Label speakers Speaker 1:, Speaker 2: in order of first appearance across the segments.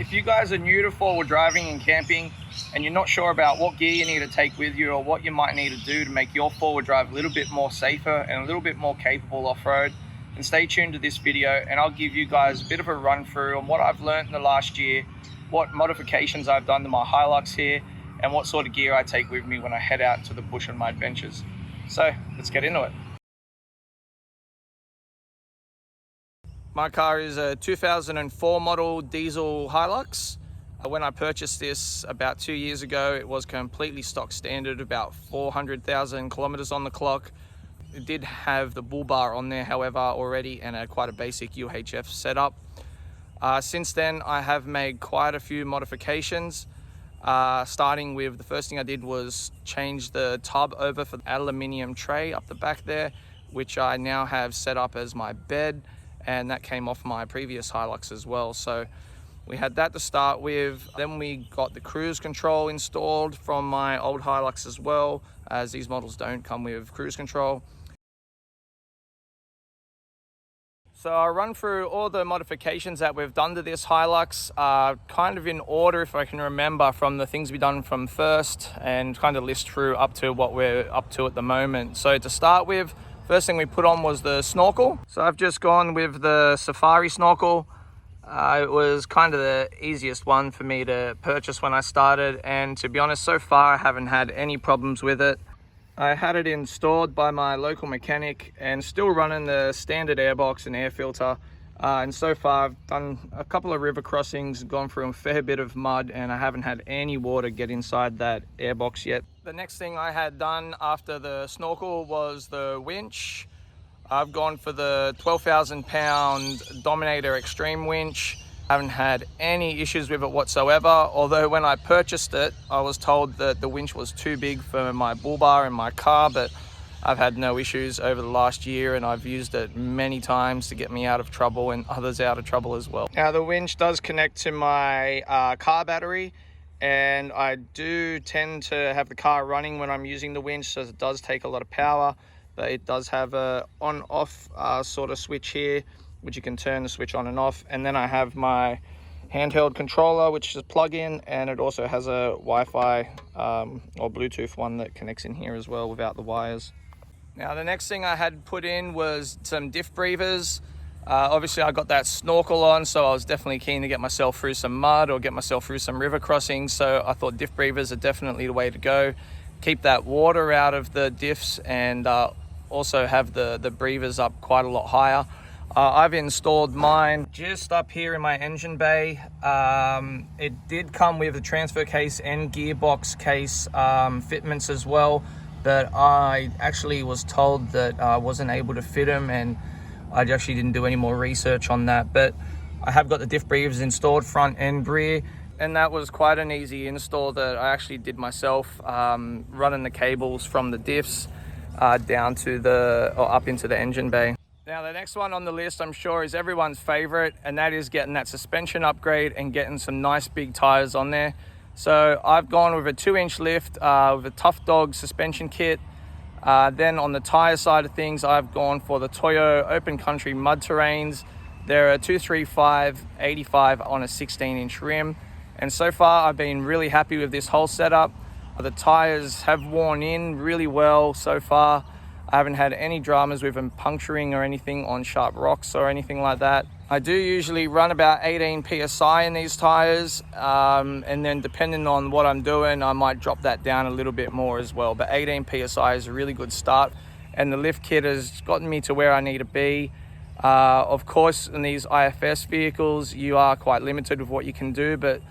Speaker 1: if you guys are new to forward driving and camping and you're not sure about what gear you need to take with you or what you might need to do to make your forward drive a little bit more safer and a little bit more capable off-road, then stay tuned to this video and I'll give you guys a bit of a run through on what I've learned in the last year, what modifications I've done to my Hilux here, and what sort of gear I take with me when I head out to the bush on my adventures. So let's get into it. My car is a 2004 model diesel Hilux. When I purchased this about 2 years ago, it was completely stock standard, about 400,000 kilometers on the clock. It did have the bull bar on there, however, already, and quite a basic UHF setup. Since then, I have made quite a few modifications. Starting with, the first thing I did was change the tub over for the aluminium tray up the back there, which I now have set up as my bed, and that came off my previous Hilux as well. So we had that to start with. Then we got the cruise control installed from my old Hilux as well, as these models don't come with cruise control. So I'll run through all the modifications that we've done to this Hilux, kind of in order, if I can remember, from the things we've done from first, and kind of list through up to what we're up to at the moment. So to start with, first thing we put on was the snorkel. So I've just gone with the Safari snorkel. It was kind of the easiest one for me to purchase when I started, and to be honest, so far I haven't had any problems with it. I had it installed by my local mechanic and still running the standard airbox and air filter. And so far I've done a couple of river crossings, gone through a fair bit of mud, and I haven't had any water get inside that airbox yet. The next thing I had done after the snorkel was the winch. I've gone for the 12,000 pound Dominator Extreme winch. I haven't had any issues with it whatsoever, although when I purchased it, I was told that the winch was too big for my bull bar in my car, but I've had no issues over the last year, and I've used it many times to get me out of trouble and others out of trouble as well. Now the winch does connect to my car battery, and I do tend to have the car running when I'm using the winch, so it does take a lot of power, but it does have a on-off sort of switch here, which you can turn the switch on and off. And then I have my handheld controller, which is plug-in, and it also has a Wi-Fi or Bluetooth one that connects in here as well without the wires. Now the next thing I had put in was some diff breathers. Obviously I got that snorkel on, so I was definitely keen to get myself through some mud or get myself through some river crossings, so I thought diff breathers are definitely the way to go. Keep that water out of the diffs, and also have the breathers up quite a lot higher. I've installed mine just up here in my engine bay. It did come with a transfer case and gearbox case fitments as well, but I actually was told that I wasn't able to fit them, and I actually didn't do any more research on that. But I have got the diff breathers installed front and rear, and that was quite an easy install that I actually did myself, running the cables from the diffs down to or up into the engine bay. Now the next one on the list, I'm sure, is everyone's favorite, and that is getting that suspension upgrade and getting some nice big tires on there. So I've gone with a 2-inch lift with a Tough Dog suspension kit. Then on the tire side of things, I've gone for the Toyo Open Country Mud Terrains. They're a 235/85 on a 16-inch rim, and so far I've been really happy with this whole setup. The tires have worn in really well so far. I haven't had any dramas with them puncturing or anything on sharp rocks or anything like that. I do usually run about 18 PSI in these tires, and then depending on what I'm doing, I might drop that down a little bit more as well. But 18 PSI is a really good start, and the lift kit has gotten me to where I need to be. Of course, in these IFS vehicles, you are quite limited with what you can do, but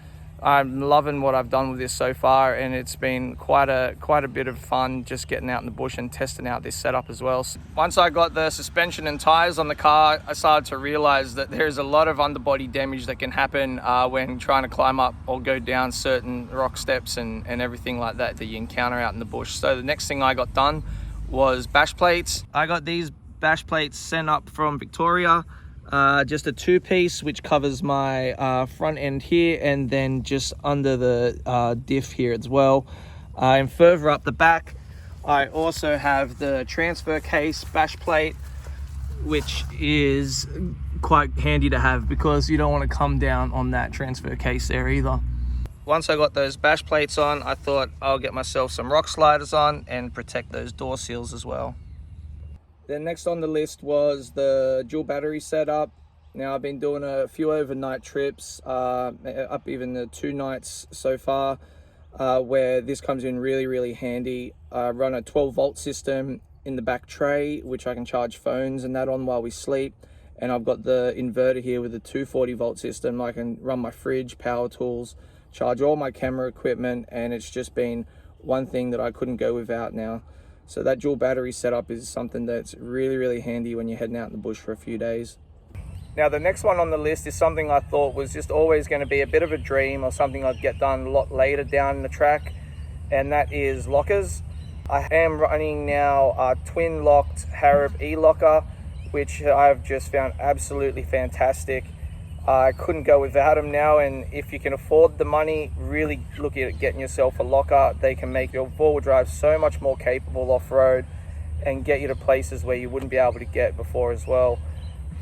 Speaker 1: I'm loving what I've done with this so far, and it's been quite a bit of fun just getting out in the bush and testing out this setup as well. Once I got the suspension and tires on the car, I started to realize that there's a lot of underbody damage that can happen when trying to climb up or go down certain rock steps and everything like that you encounter out in the bush. So the next thing I got done was bash plates. I got these bash plates sent up from Victoria. Just a 2-piece, which covers my front end here, and then just under the diff here as well. And further up the back, I also have the transfer case bash plate, which is quite handy to have because you don't want to come down on that transfer case there either. Once I got those bash plates on, I thought I'll get myself some rock sliders on and protect those door seals as well. Then next on the list was the dual battery setup. Now I've been doing a few overnight trips, up even the 2 nights so far, where this comes in really handy. I run a 12-volt system in the back tray, which I can charge phones and that on while we sleep. And I've got the inverter here with a 240-volt system. I can run my fridge, power tools, charge all my camera equipment, and it's just been one thing that I couldn't go without now. So that dual battery setup is something that's really handy when you're heading out in the bush for a few days. Now the next one on the list is something I thought was just always going to be a bit of a dream, or something I'd get done a lot later down the track, and that is lockers. I am running now a twin locked Harib e-locker, which I've just found absolutely fantastic. I couldn't go without them now, and if you can afford the money, really look at getting yourself a locker. They can make your four-wheel drive so much more capable off-road and get you to places where you wouldn't be able to get before as well.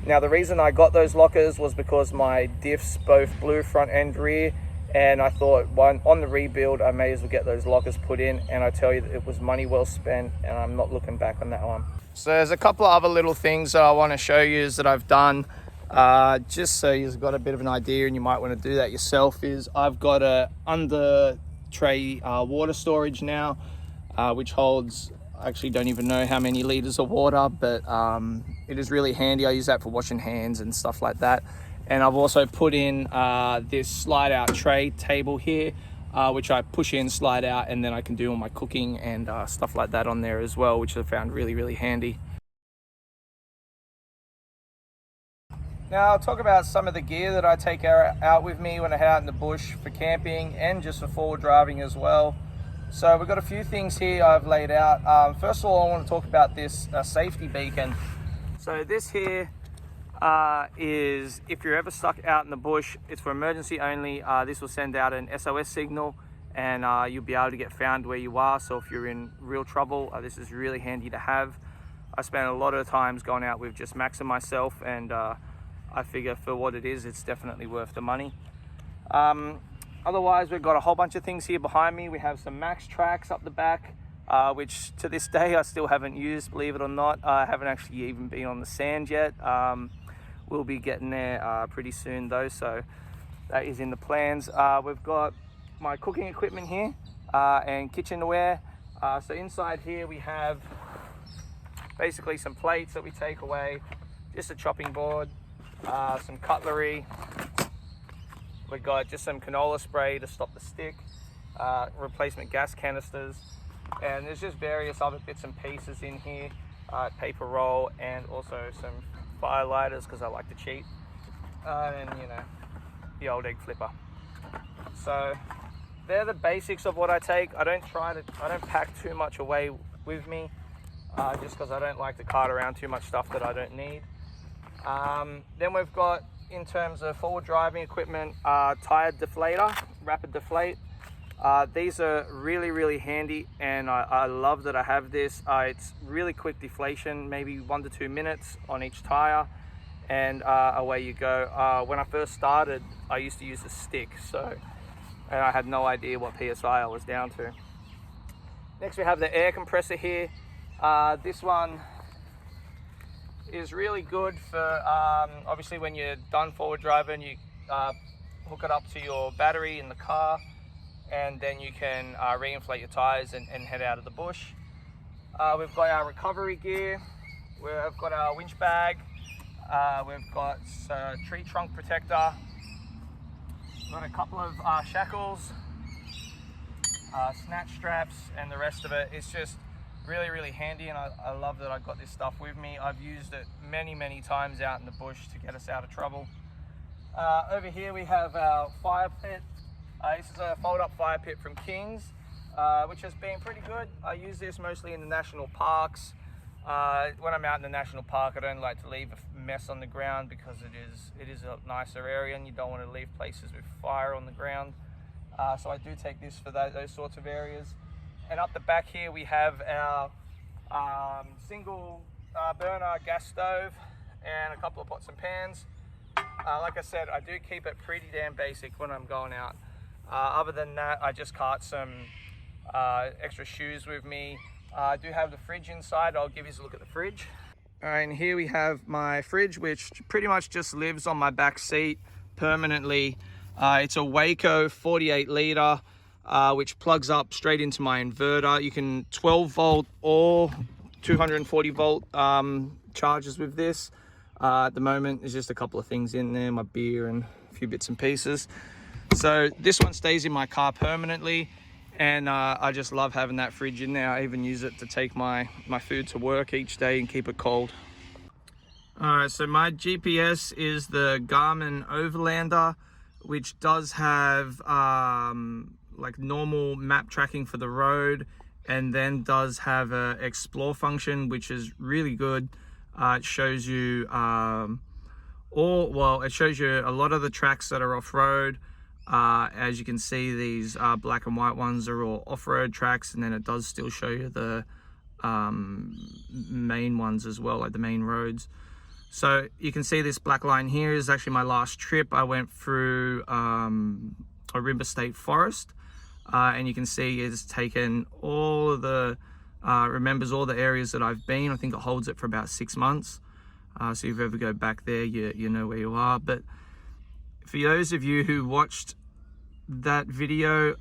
Speaker 1: Now the reason I got those lockers was because my diffs both blew front and rear, and I thought on the rebuild I may as well get those lockers put in, and I tell you that it was money well spent, and I'm not looking back on that one. So there's a couple of other little things that I want to show you that I've done, just so you've got a bit of an idea, and you might want to do that yourself. Is I've got a under tray water storage now, which holds, I actually don't even know how many liters of water, but it is really handy. I use that for washing hands and stuff like that. And I've also put in this slide out tray table here, which I push in, slide out, and then I can do all my cooking and stuff like that on there as well, which I found really handy. Now I'll talk about some of the gear that I take out with me when I head out in the bush for camping and just for forward driving as well. So we've got a few things here I've laid out. First of all, I want to talk about this safety beacon. So this here is, if you're ever stuck out in the bush, it's for emergency only. This will send out an SOS signal, and you'll be able to get found where you are. So if you're in real trouble, this is really handy to have. I spent a lot of times going out with just Max and myself, and I figure for what it is, it's definitely worth the money. Otherwise, we've got a whole bunch of things here behind me. We have some Max tracks up the back, which to this day I still haven't used, believe it or not. I haven't actually even been on the sand yet. We'll be getting there pretty soon though, so that is in the plans. We've got my cooking equipment here and kitchenware. So inside here we have basically some plates that we take away, just a chopping board, some cutlery. We've got just some canola spray to stop the stick, replacement gas canisters, and there's just various other bits and pieces in here, paper roll, and also some fire lighters because I like to cheat, and you know, the old egg flipper. So they're the basics of what I take. I don't pack too much away with me, just because I don't like to cart around too much stuff that I don't need. Then we've got, in terms of forward driving equipment, tire deflator, rapid deflate. These are really handy, and I love that I have this. It's really quick deflation, maybe 1 to 2 minutes on each tire, and away you go. When I first started, I used to use a stick, and I had no idea what PSI I was down to. Next we have the air compressor here. This one is really good for obviously when you're done forward driving, you hook it up to your battery in the car, and then you can reinflate your tires and head out of the bush. We've got our recovery gear, we've got our winch bag, we've got a tree trunk protector, we've got a couple of shackles, snatch straps, and the rest of it. It's just really handy, and I love that I've got this stuff with me. I've used it many times out in the bush to get us out of trouble. Over here we have our fire pit. This is a fold-up fire pit from King's, which has been pretty good. I use this mostly in the national parks. When I'm out in the national park, I don't like to leave a mess on the ground because it is a nicer area, and you don't want to leave places with fire on the ground. So I do take this for those sorts of areas. And up the back here we have our single burner gas stove. and a couple of pots and pans. Like I said, I do keep it pretty damn basic when I'm going out. Other than that, I just cart some extra shoes with me. I do have the fridge inside. I'll give you a look at the fridge. All right, and here we have my fridge, which pretty much just lives on my back seat permanently. It's a Waco 48 litre, which plugs up straight into my inverter. You can 12 volt or 240 volt charges with this. At the moment, there's just a couple of things in there, my beer and a few bits and pieces. So this one stays in my car permanently, and I just love having that fridge in there. I even use it to take my food to work each day and keep it cold. All right, so my GPS is the Garmin Overlander, which does have like normal map tracking for the road, and then does have a explore function, which is really good. It shows you it shows you a lot of the tracks that are off-road. As you can see, these black and white ones are all off-road tracks, and then it does still show you the main ones as well, like the main roads. So you can see this black line here is actually my last trip. I went through Orimba State Forest, and you can see it's taken all of the remembers all the areas that I've been. I think it holds it for about 6 months. So if you ever go back there, you know where you are. But for those of you who watched that video,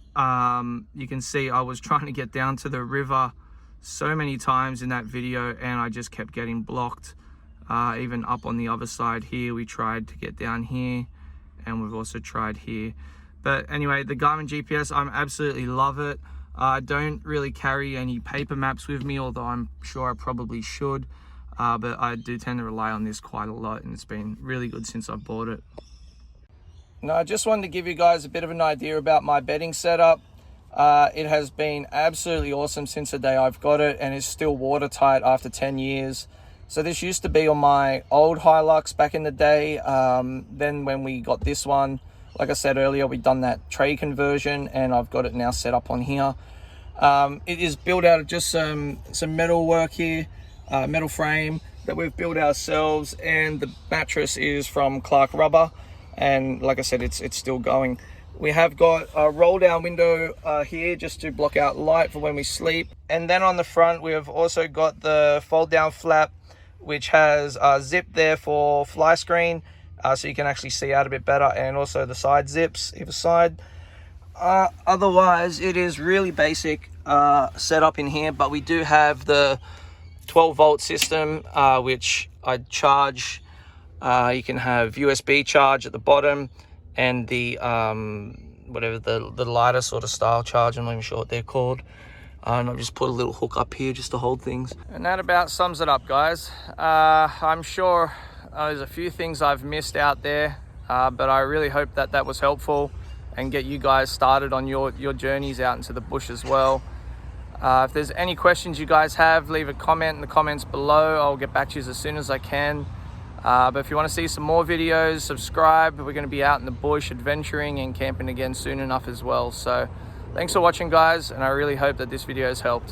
Speaker 1: you can see I was trying to get down to the river so many times in that video, and I just kept getting blocked. Even up on the other side here, we tried to get down here, and we've also tried here. But anyway, the Garmin GPS, I absolutely love it. I don't really carry any paper maps with me, although I'm sure I probably should. But I do tend to rely on this quite a lot, and it's been really good since I bought it. Now, I just wanted to give you guys a bit of an idea about my bedding setup. It has been absolutely awesome since the day I've got it, and it's still watertight after 10 years. So this used to be on my old Hilux back in the day. Then when we got this one, like I said earlier, we've done that tray conversion, and I've got it now set up on here. It is built out of just some metal work here, metal frame that we've built ourselves, and the mattress is from Clark Rubber, and like I said, it's still going. We have got a roll down window here just to block out light for when we sleep, and then on the front we have also got the fold down flap, which has a zip there for fly screen, so you can actually see out a bit better, and also the side zips either side. Otherwise, it is really basic setup in here, but we do have the 12 volt system, which I charge. You can have USB charge at the bottom, and the whatever the lighter sort of style charge, I'm not even sure what they're called. And I've just put a little hook up here just to hold things. And that about sums it up, guys. I'm sure there's a few things I've missed out there, but I really hope that was helpful and get you guys started on your journeys out into the bush as well. If there's any questions you guys have, leave a comment in the comments below. I'll get back to you as soon as I can. But if you want to see some more videos, subscribe. We're going to be out in the bush adventuring and camping again soon enough as well. So thanks for watching, guys, and I really hope that this video has helped.